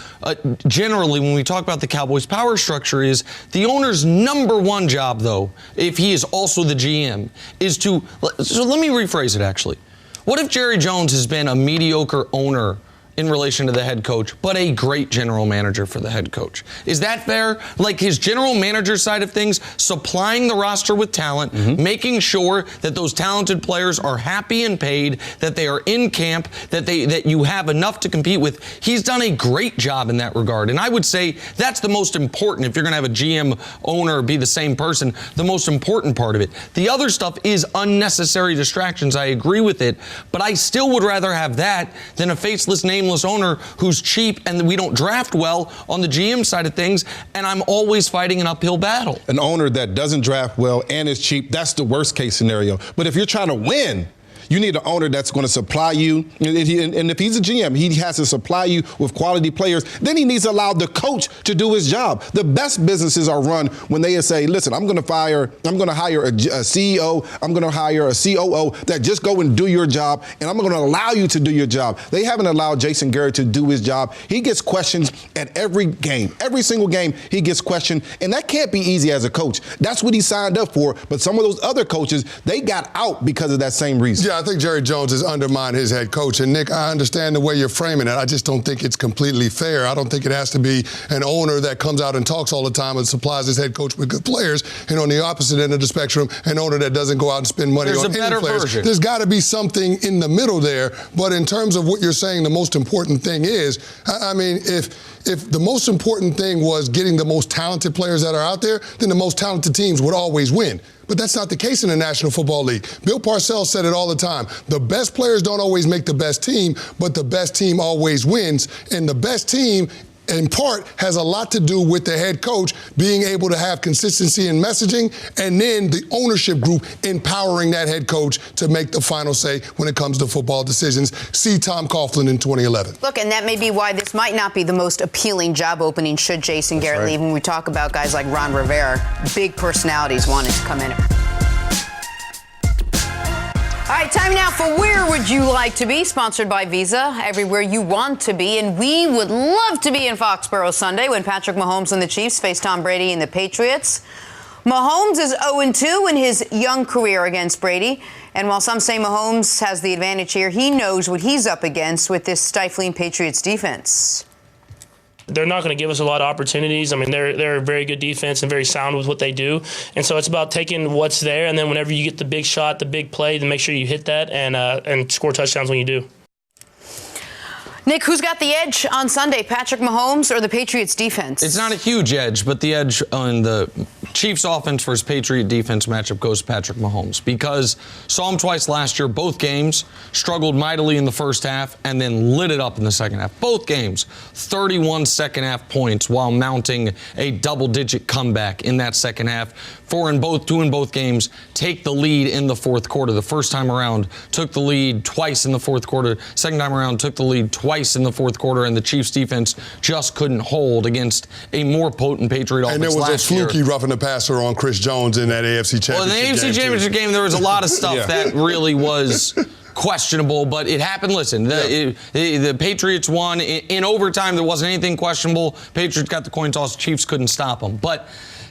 generally when we talk about the Cowboys' power structure is the owner's number one job, though, if he is also the GM, is to, so let me rephrase it, actually. What if Jerry Jones has been a mediocre owner in relation to the head coach, but a great general manager for the head coach? Is that fair? Like his general manager side of things, supplying the roster with talent, making sure that those talented players are happy and paid, that they are in camp, that you have enough to compete with. He's done a great job in that regard. And I would say that's the most important. If you're going to have a GM owner be the same person, the most important part of it. The other stuff is unnecessary distractions. I agree with it, but I still would rather have that than a faceless, nameless owner who's cheap and we don't draft well on the GM side of things, and I'm always fighting an uphill battle. An owner that doesn't draft well and is cheap, that's the worst case scenario. But if you're trying to win, you need an owner that's going to supply you. And if he's a GM, he has to supply you with quality players. Then he needs to allow the coach to do his job. The best businesses are run when they say, listen, I'm going to hire a CEO, I'm going to hire a COO that just go and do your job, and I'm going to allow you to do your job. They haven't allowed Jason Garrett to do his job. He gets questions at every game. Every single game, he gets questioned, and that can't be easy as a coach. That's what he signed up for. But some of those other coaches, they got out because of that same reason. Yeah, I think Jerry Jones has undermined his head coach. And, Nick, I understand the way you're framing it. I just don't think it's completely fair. I don't think it has to be an owner that comes out and talks all the time and supplies his head coach with good players. And on the opposite end of the spectrum, an owner that doesn't go out and spend money on any players. Version. There's got to be something in the middle there. But in terms of what you're saying, the most important thing is, I mean, if the most important thing was getting the most talented players that are out there, then the most talented teams would always win. But that's not the case in the National Football League. Bill Parcells said it all the time. The best players don't always make the best team, but the best team always wins. And the best team, in part, has a lot to do with the head coach being able to have consistency in messaging, and then the ownership group empowering that head coach to make the final say when it comes to football decisions. See Tom Coughlin in 2011. Look, and that may be why this might not be the most appealing job opening should Jason Garrett leave. When we talk about guys like Ron Rivera, big personalities wanting to come in. All right, time now for Where Would You Like to Be, sponsored by Visa. Everywhere you want to be, and we would love to be in Foxborough Sunday when Patrick Mahomes and the Chiefs face Tom Brady and the Patriots. Mahomes is 0-2 in his young career against Brady, and while some say Mahomes has the advantage here, he knows what he's up against with this stifling Patriots defense. They're not going to give us a lot of opportunities. I mean, they're a very good defense and very sound with what they do. And so it's about taking what's there, and then whenever you get the big shot, the big play, then make sure you hit that and score touchdowns when you do. Nick, who's got the edge on Sunday, Patrick Mahomes or the Patriots defense? It's not a huge edge, but the edge on the Chiefs offense versus Patriot defense matchup goes to Patrick Mahomes, because saw him twice last year. Both games struggled mightily in the first half and then lit it up in the second half. Both games, 31 second half points while mounting a double-digit comeback in that second half. Two in both games take the lead in the fourth quarter. The first time around took the lead twice in the fourth quarter. Second time around took the lead twice in the fourth quarter, and the Chiefs defense just couldn't hold against a more potent Patriot offense. And there was a fluky roughing the passer on Chris Jones in that AFC Championship game. Well, in the AFC Championship game, there was a lot of stuff that really was questionable, but it happened. Listen, the Patriots won. In overtime, there wasn't anything questionable. Patriots got the coin toss. Chiefs couldn't stop them. But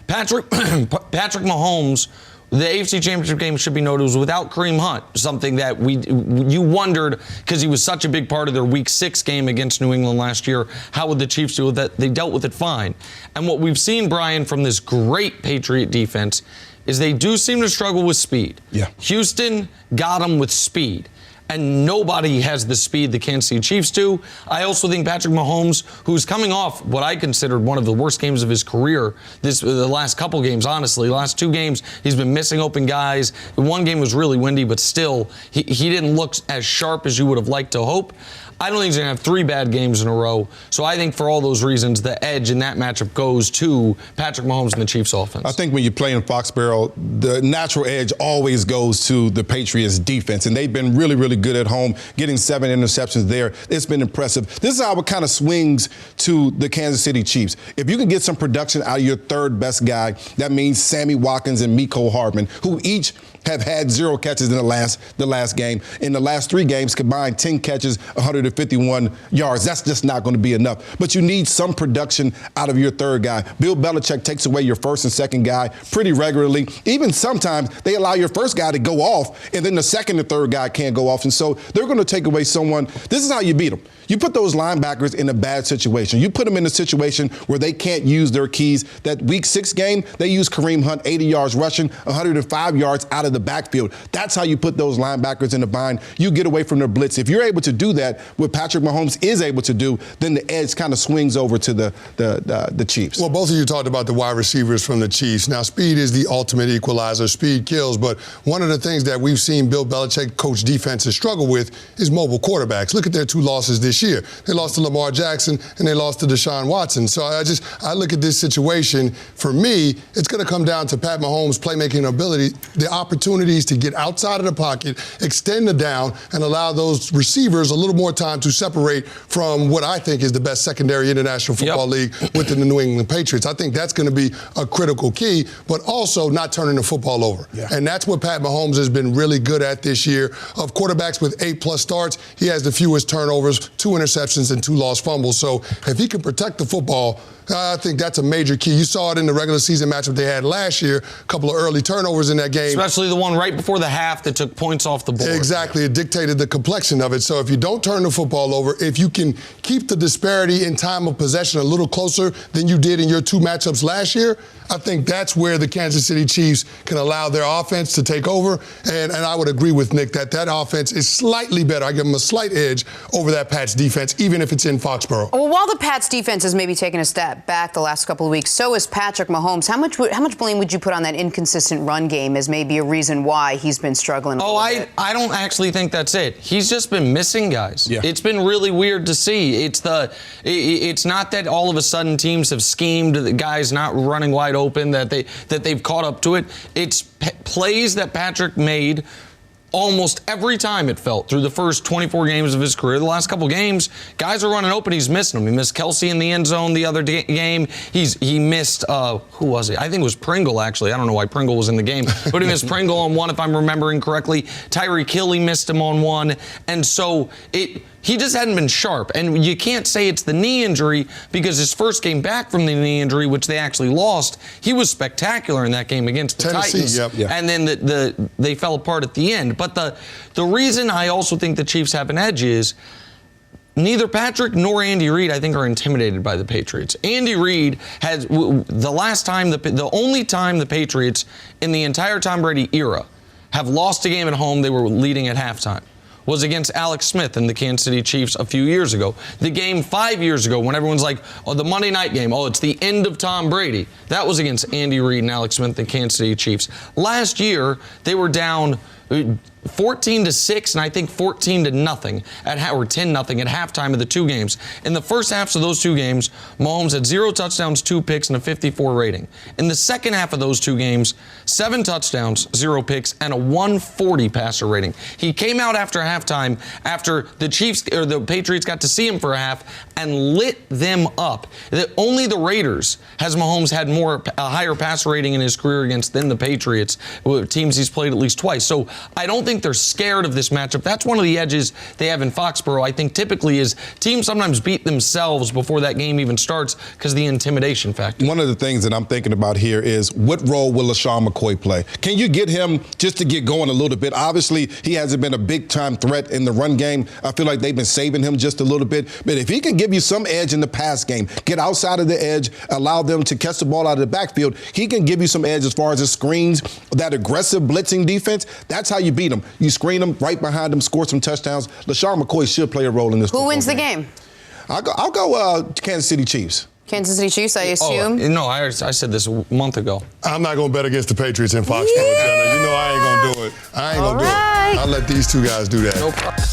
Patrick Mahomes, the AFC Championship game, should be noted, was without Kareem Hunt, something that you wondered, because he was such a big part of their Week 6 game against New England last year. How would the Chiefs deal with that? They dealt with it fine. And what we've seen, Brian, from this great Patriot defense is they do seem to struggle with speed. Yeah. Houston got them with speed, and nobody has the speed the Kansas City Chiefs do. I also think Patrick Mahomes, who's coming off what I considered one of the worst games of his career, the last couple games, honestly, last two games, he's been missing open guys. One game was really windy, but still, he didn't look as sharp as you would have liked to hope. I don't think he's going to have 3 bad games in a row. So I think for all those reasons, the edge in that matchup goes to Patrick Mahomes and the Chiefs offense. I think when you play in Foxborough, the natural edge always goes to the Patriots defense. And they've been really, really good at home, getting 7 interceptions there. It's been impressive. This is how it kind of swings to the Kansas City Chiefs. If you can get some production out of your third best guy, that means Sammy Watkins and Mecole Hardman, who each have had 0 catches in the last game. In the last 3 games, combined 10 catches, 100 151 yards. That's just not going to be enough. But you need some production out of your third guy. Bill Belichick takes away your first and second guy pretty regularly. Even sometimes they allow your first guy to go off, and then the second and third guy can't go off. And so they're going to take away someone. This is how you beat them. You put those linebackers in a bad situation. You put them in a situation where they can't use their keys. That Week 6 game, they used Kareem Hunt 80 yards rushing, 105 yards out of the backfield. That's how you put those linebackers in the bind. You get away from their blitz. If you're able to do that, what Patrick Mahomes is able to do, then the edge kind of swings over to the Chiefs. Well, both of you talked about the wide receivers from the Chiefs. Now, speed is the ultimate equalizer. Speed kills. But one of the things that we've seen Bill Belichick coach defenses struggle with is mobile quarterbacks. Look at their 2 losses this year. They lost to Lamar Jackson and they lost to Deshaun Watson. So I look at this situation. For me, it's going to come down to Pat Mahomes' playmaking ability, the opportunities to get outside of the pocket, extend the down, and allow those receivers a little more time to separate from what I think is the best secondary in the National Football League within the New England Patriots. I think that's going to be a critical key, but also not turning the football over. Yeah. And that's what Pat Mahomes has been really good at this year. Of quarterbacks with 8+ starts, he has the fewest turnovers, 2 interceptions, and 2 lost fumbles. So if he can protect the football, I think that's a major key. You saw it in the regular season matchup they had last year, a couple of early turnovers in that game. Especially the one right before the half that took points off the board. Exactly. It dictated the complexion of it. So if you don't turn the football over, if you can keep the disparity in time of possession a little closer than you did in your 2 matchups last year, I think that's where the Kansas City Chiefs can allow their offense to take over. And I would agree with Nick that offense is slightly better. I give them a slight edge over that Pats defense, even if it's in Foxborough. Well, while the Pats defense has maybe taken a step back the last couple of weeks, so is Patrick Mahomes. How much blame would you put on that inconsistent run game as maybe a reason why he's been struggling? I don't actually think that's it. He's just been missing guys. Yeah. It's been really weird to see. It's not that all of a sudden teams have schemed, the guys not running wide open, that they've caught up to it. It's plays that Patrick made almost every time, it felt, through the first 24 games of his career. The last couple games, guys are running open. He's missing them. He missed Kelsey in the end zone the other game. He missed, who was it? I think it was Pringle, actually. I don't know why Pringle was in the game. But he missed Pringle on one, if I'm remembering correctly. Tyreek Hill, he missed him on one. And so he just hadn't been sharp. And you can't say it's the knee injury, because his first game back from the knee injury, which they actually lost, he was spectacular in that game against the Titans. Yep. And then they fell apart at the end. But the reason I also think the Chiefs have an edge is neither Patrick nor Andy Reid, I think, are intimidated by the Patriots. Andy Reid has the only time the Patriots in the entire Tom Brady era have lost a game at home, they were leading at halftime, was against Alex Smith and the Kansas City Chiefs a few years ago. The game 5 years ago, when everyone's like, oh, the Monday night game, oh, it's the end of Tom Brady. That was against Andy Reid and Alex Smith, the Kansas City Chiefs. Last year, they were down 14-6 and I think 14-0 or 10-0 at halftime of the 2 games. In the first halves of those 2 games, Mahomes had 0 touchdowns, 2 picks, and a 54 rating. In the second half of those 2 games, 7 touchdowns, 0 picks, and a 140 passer rating. He came out after halftime after the Patriots got to see him for a half and lit them up. Only the Raiders has Mahomes had a higher passer rating in his career against than the Patriots, teams he's played at least twice. So I don't think they're scared of this matchup. That's one of the edges they have in Foxborough, I think, typically is teams sometimes beat themselves before that game even starts because of the intimidation factor. One of the things that I'm thinking about here is what role will LaShawn McCoy play? Can you get him just to get going a little bit? Obviously, he hasn't been a big-time threat in the run game. I feel like they've been saving him just a little bit. But if he can give you some edge in the pass game, get outside of the edge, allow them to catch the ball out of the backfield, he can give you some edge as far as the screens, that aggressive blitzing defense. That's how you beat him. You screen them right behind them, score some touchdowns. LaShawn McCoy should play a role in this. Who wins the game? I'll go Kansas City Chiefs. Kansas City Chiefs, I assume? No, I said this a month ago. I'm not going to bet against the Patriots in Foxborough, Jenna. You know I ain't going to do it. I ain't going to do it. I'll let these 2 guys do that. No problem.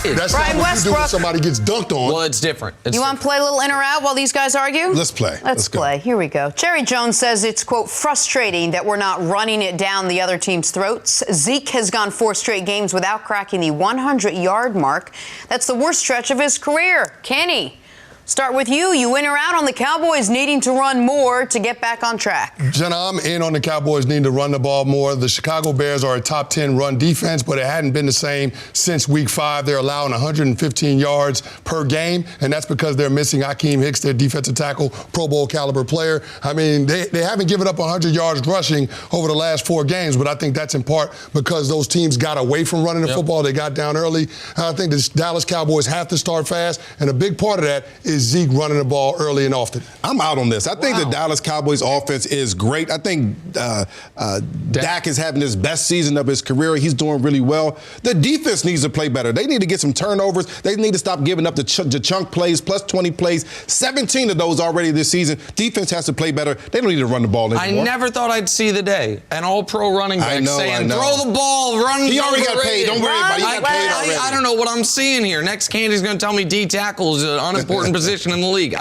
That's not what you do when somebody gets dunked on. Well, it's different. You want to play a little in or out while these guys argue? Let's play. Let's play. Here we go. Jerry Jones says it's, quote, frustrating that we're not running it down the other team's throats. Zeke has gone 4 straight games without cracking the 100-yard mark. That's the worst stretch of his career. Kenny, Start with you. You in or out on the Cowboys needing to run more to get back on track? Jenna, I'm in on the Cowboys needing to run the ball more. The Chicago Bears are a top 10 run defense, but it hadn't been the same since week 5. They're allowing 115 yards per game, and that's because they're missing Akeem Hicks, their defensive tackle, Pro Bowl caliber player. I mean, they haven't given up 100 yards rushing over the last 4 games, but I think that's in part because those teams got away from running the football. They got down early. I think the Dallas Cowboys have to start fast, and a big part of that is Zeke running the ball early and often. I'm out on this. I think the Dallas Cowboys offense is great. I think Dak is having his best season of his career. He's doing really well. The defense needs to play better. They need to get some turnovers. They need to stop giving up the chunk plays, plus 20 plays. 17 of those already this season. Defense has to play better. They don't need to run the ball anymore. I never thought I'd see the day an all-pro running back saying, throw the ball, run. He already got paid. Don't worry about it. He got paid already. I don't know what I'm seeing here. Next Candy's going to tell me D tackle is an unimportant position in the league.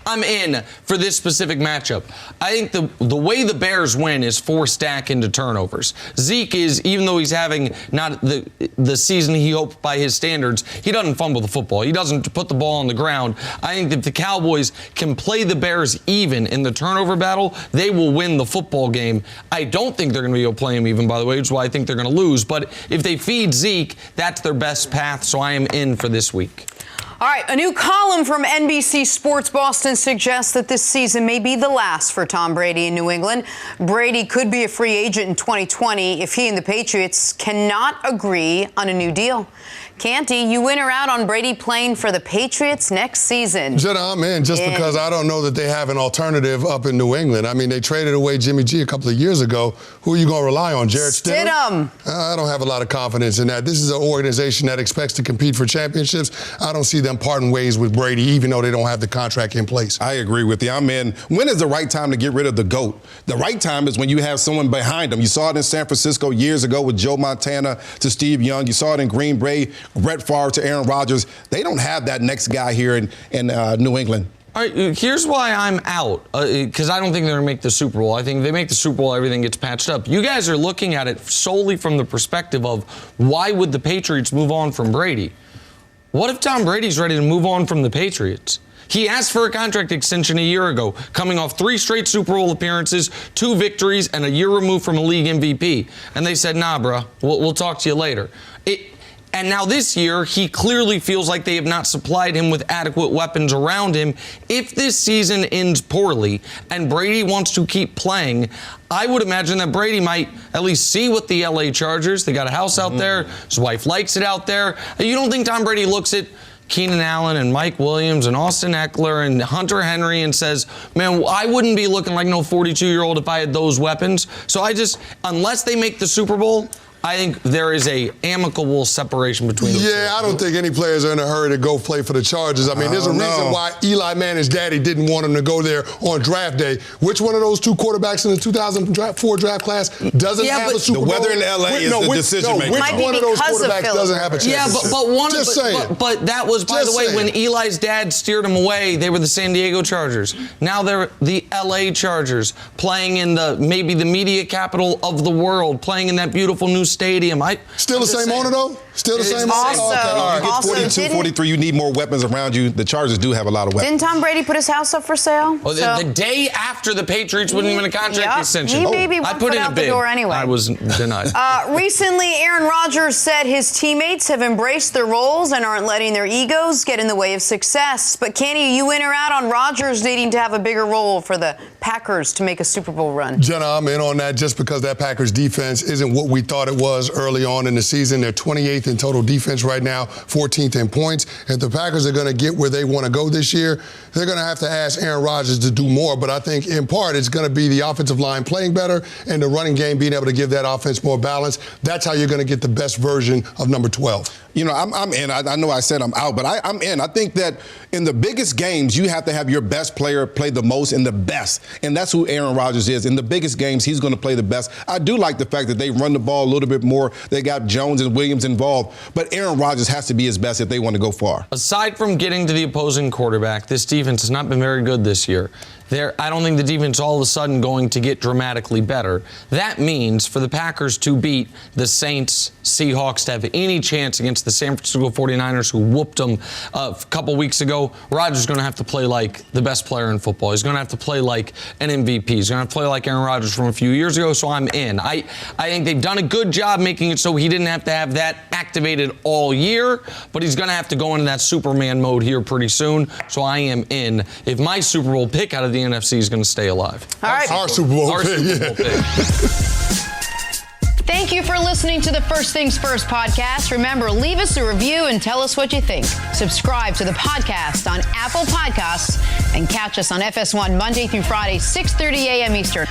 I'm in for this specific matchup. I think the way the Bears win is force Dak into turnovers. Zeke is, even though he's having not the season he hoped by his standards, he doesn't fumble the football. He doesn't put the ball on the ground. I think that the Cowboys can play the Bears even in the turnover battle, they will win the football game. I don't think they're going to be able to play him even, by the way, which is why I think they're going to lose. But if they feed Zeke, that's their best path, so I am in for this week. All right, a new column from NBC Sports Boston suggests that this season may be the last for Tom Brady in New England. Brady could be a free agent in 2020 if he and the Patriots cannot agree on a new deal. Canty, you in or out on Brady playing for the Patriots next season? Jenna, I'm in just because I don't know that they have an alternative up in New England. I mean, they traded away Jimmy G a couple of years ago. Who are you going to rely on, Jarrett Stidham? I don't have a lot of confidence in that. This is an organization that expects to compete for championships. I don't see them parting ways with Brady, even though they don't have the contract in place. I agree with you. I'm in. When is the right time to get rid of the GOAT? The right time is when you have someone behind him. You saw it in San Francisco years ago with Joe Montana to Steve Young. You saw it in Green Bay, Brett Favre to Aaron Rodgers. They don't have that next guy here in New England. All right, here's why I'm out, because I don't think they're going to make the Super Bowl. I think if they make the Super Bowl, everything gets patched up. You guys are looking at it solely from the perspective of why would the Patriots move on from Brady? What if Tom Brady's ready to move on from the Patriots? He asked for a contract extension a year ago, coming off 3 straight Super Bowl appearances, 2 victories, and a year removed from a league MVP. And they said, nah, bro, we'll talk to you later. And now this year, he clearly feels like they have not supplied him with adequate weapons around him. If this season ends poorly and Brady wants to keep playing, I would imagine that Brady might at least see what the LA Chargers, they got a house out there, his wife likes it out there. You don't think Tom Brady looks at Keenan Allen and Mike Williams and Austin Eckler and Hunter Henry and says, man, I wouldn't be looking like no 42-year-old if I had those weapons. So unless they make the Super Bowl, I think there is a amicable separation between the two. Yeah, I don't think any players are in a hurry to go play for the Chargers. I mean, there's a reason why Eli Manning's daddy didn't want him to go there on draft day. Which one of those 2 quarterbacks in the 2004 draft class doesn't have a Super Bowl? The weather in L.A. is the decision maker. Which one of those quarterbacks doesn't have a chance? Yeah, but that was, by the way, when Eli's dad steered him away, they were the San Diego Chargers. Now they're the L.A. Chargers, playing in maybe the media capital of the world, playing in that beautiful new stadium. Still the same owner, though? Still the same owner? Also, you get 42, 43, you need more weapons around you. The Chargers do have a lot of weapons. Didn't Tom Brady put his house up for sale? Oh, the day after the Patriots wouldn't even a contract extension. He maybe I put in out a bid. the door anyway. I was denied. Recently, Aaron Rodgers said his teammates have embraced their roles and aren't letting their egos get in the way of success. But Kenny, you in or out on Rodgers needing to have a bigger role for the Packers to make a Super Bowl run? Jenna, I'm in on that just because that Packers defense isn't what we thought it was early on in the season. They're 28th in total defense right now, 14th in points. If the Packers are going to get where they want to go this year, they're going to have to ask Aaron Rodgers to do more. But I think in part it's going to be the offensive line playing better and the running game being able to give that offense more balance. That's how you're going to get the best version of number 12. You know, I'm in. I know I said I'm out, but I'm in. I think that in the biggest games, you have to have your best player play the most and the best. And that's who Aaron Rodgers is. In the biggest games, he's going to play the best. I do like the fact that they run the ball a little bit more. They got Jones and Williams involved. But Aaron Rodgers has to be his best if they want to go far. Aside from getting to the opposing quarterback, this defense has not been very good this year. I don't think the defense all of a sudden going to get dramatically better. That means for the Packers to beat the Saints, Seahawks, to have any chance against the San Francisco 49ers, who whooped them a couple weeks ago, Rodgers is going to have to play like the best player in football. He's going to have to play like an MVP. He's going to have to play like Aaron Rodgers from a few years ago, so I'm in. I think they've done a good job making it so he didn't have to have that activated all year, but he's going to have to go into that Superman mode here pretty soon, so I am in if my Super Bowl pick out of the NFC is going to stay alive. All right. Our Super Bowl pick. Thank you for listening to the First Things First podcast. Remember, leave us a review and tell us what you think. Subscribe to the podcast on Apple Podcasts and catch us on FS1 Monday through Friday, 6:30 a.m. Eastern.